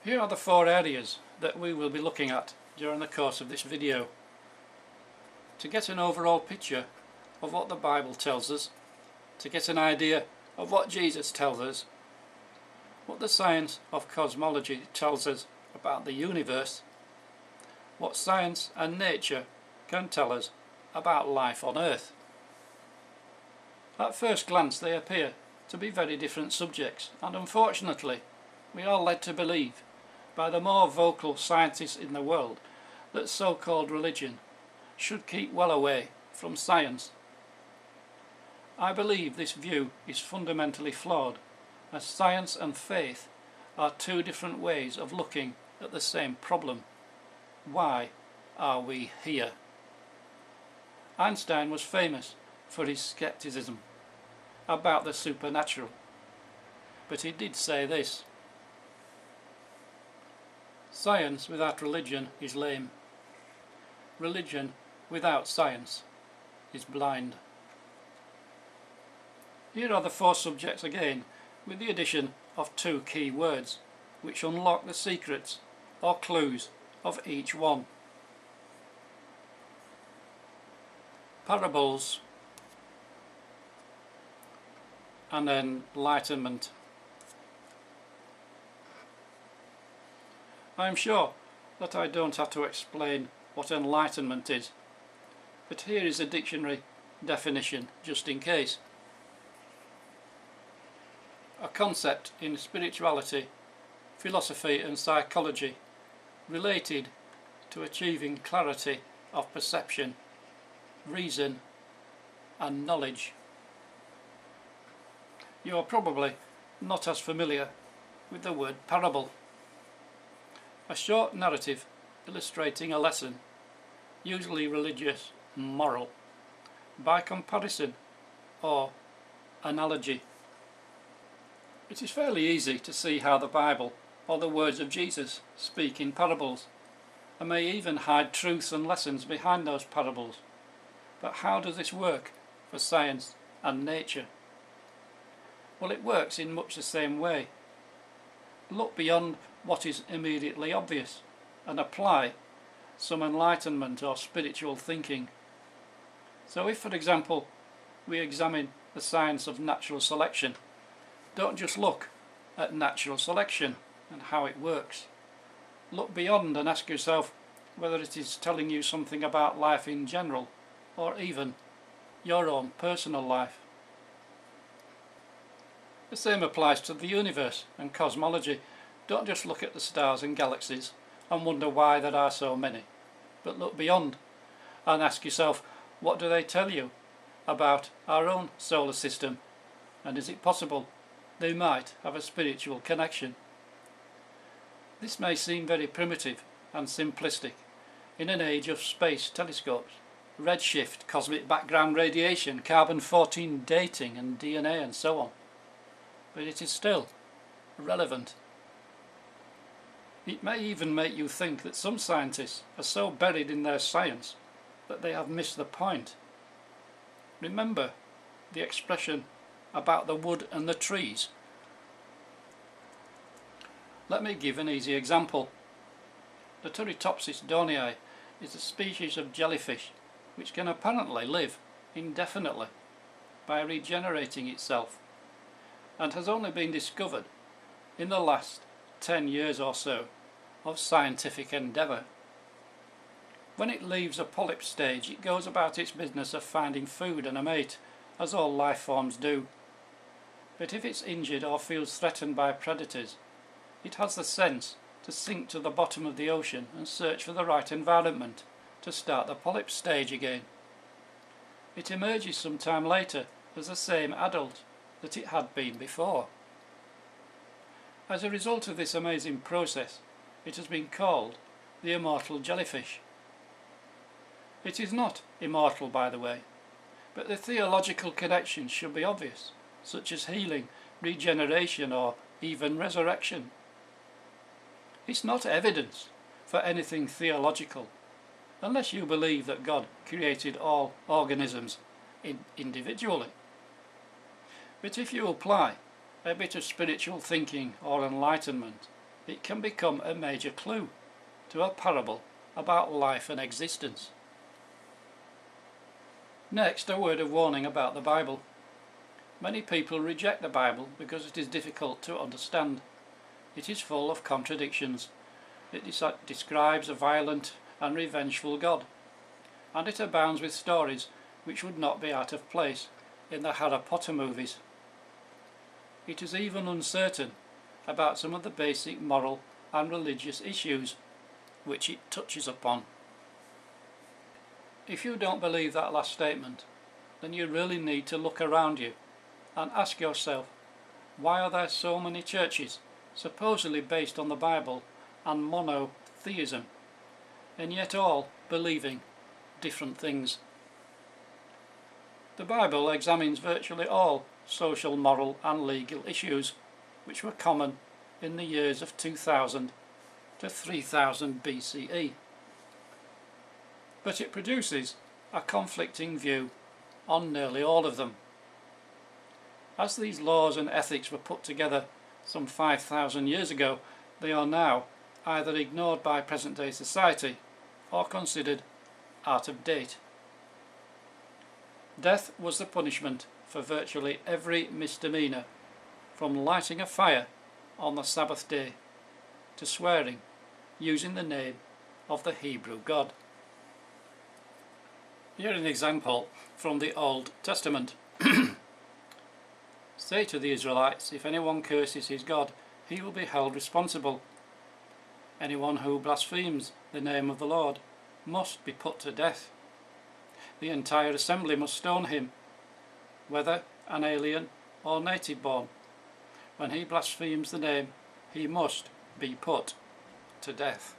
Here are the 4 areas that we will be looking at during the course of this video. To get an overall picture of what the Bible tells us, to get an idea of what Jesus tells us, what the science of cosmology tells us about the universe, what science and nature can tell us about life on Earth. At first glance they appear to be very different subjects, and unfortunately we are led to believe by the more vocal scientists in the world that so-called religion should keep well away from science. I believe this view is fundamentally flawed, as science and faith are 2 different ways of looking at the same problem. Why are we here? Einstein was famous for his skepticism about the supernatural, but he did say this: science without religion is lame. Religion without science is blind. Here are the 4 subjects again, with the addition of 2 key words which unlock the secrets or clues of each one. Parables and enlightenment. I am sure that I don't have to explain what enlightenment is, but here is a dictionary definition just in case. A concept in spirituality, philosophy and psychology related to achieving clarity of perception, reason and knowledge. You are probably not as familiar with the word parable. A short narrative illustrating a lesson, usually religious and moral, by comparison or analogy. It is fairly easy to see how the Bible or the words of Jesus speak in parables, and may even hide truths and lessons behind those parables. But how does this work for science and nature? Well, it works in much the same way. Look beyond what is immediately obvious and apply some enlightenment or spiritual thinking. So if, for example, we examine the science of natural selection, don't just look at natural selection and how it works. Look beyond and ask yourself whether it is telling you something about life in general, or even your own personal life. The same applies to the universe and cosmology. Don't just look at the stars and galaxies and wonder why there are so many, but look beyond and ask yourself, what do they tell you about our own solar system, and is it possible they might have a spiritual connection? This may seem very primitive and simplistic in an age of space telescopes, redshift, cosmic background radiation, carbon-14 dating and DNA and so on, but it is still relevant. It may even make you think that some scientists are so buried in their science that they have missed the point. Remember the expression about the wood and the trees? Let me give an easy example. The Turritopsis donii is a species of jellyfish which can apparently live indefinitely by regenerating itself, and has only been discovered in the last 10 years or so of scientific endeavour. When it leaves a polyp stage, it goes about its business of finding food and a mate, as all life forms do. But if it's injured or feels threatened by predators, it has the sense to sink to the bottom of the ocean and search for the right environment to start the polyp stage again. It emerges some time later as the same adult that it had been before. As a result of this amazing process, it has been called the immortal jellyfish. It is not immortal, by the way, but the theological connections should be obvious, such as healing, regeneration, or even resurrection. It's not evidence for anything theological, unless you believe that God created all organisms individually. But if you apply a bit of spiritual thinking or enlightenment it can become a major clue to a parable about life and existence. Next, a word of warning about the Bible. Many people reject the Bible because it is difficult to understand. It is full of contradictions. It describes a violent and revengeful God, and it abounds with stories which would not be out of place in the Harry Potter movies. It is even uncertain about some of the basic moral and religious issues which it touches upon. If you don't believe that last statement, then you really need to look around you and ask yourself, why are there so many churches supposedly based on the Bible and monotheism, and yet all believing different things? The Bible examines virtually all social, moral and legal issues which were common in the years of 2000 to 3000 BCE. But it produces a conflicting view on nearly all of them. As these laws and ethics were put together some 5,000 years ago, they are now either ignored by present-day society or considered out of date. Death was the punishment for virtually every misdemeanour, from lighting a fire on the Sabbath day to swearing using the name of the Hebrew God. Here an example from the Old Testament. Say to the Israelites, if anyone curses his God, he will be held responsible. Anyone who blasphemes the name of the Lord must be put to death. The entire assembly must stone him, whether an alien or native born. When he blasphemes the name, he must be put to death.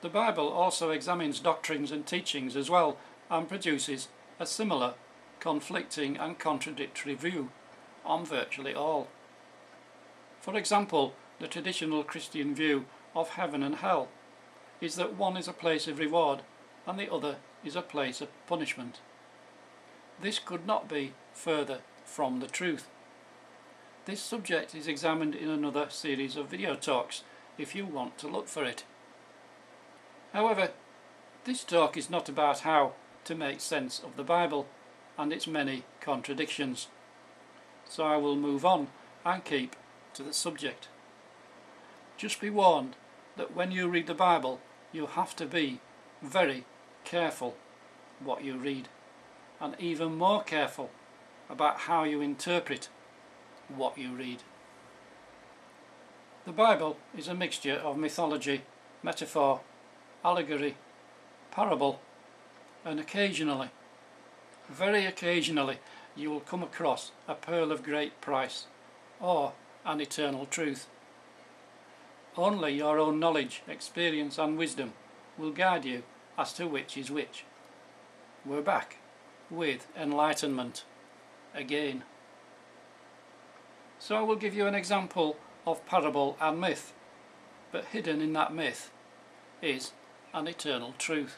The Bible also examines doctrines and teachings as well, and produces a similar conflicting and contradictory view on virtually all. For example, the traditional Christian view of heaven and hell is that one is a place of reward and the other is a place of punishment. This could not be further from the truth. This subject is examined in another series of video talks if you want to look for it. However, this talk is not about how to make sense of the Bible and its many contradictions, so I will move on and keep to the subject. Just be warned that when you read the Bible, you have to be very careful what you read, and even more careful about how you interpret what you read. The Bible is a mixture of mythology, metaphor, allegory, parable, and occasionally, very occasionally, you will come across a pearl of great price or an eternal truth. Only your own knowledge, experience and wisdom will guide you as to which is which. We're back with Enlightenment again. So I will give you an example of parable and myth, but hidden in that myth is an eternal truth.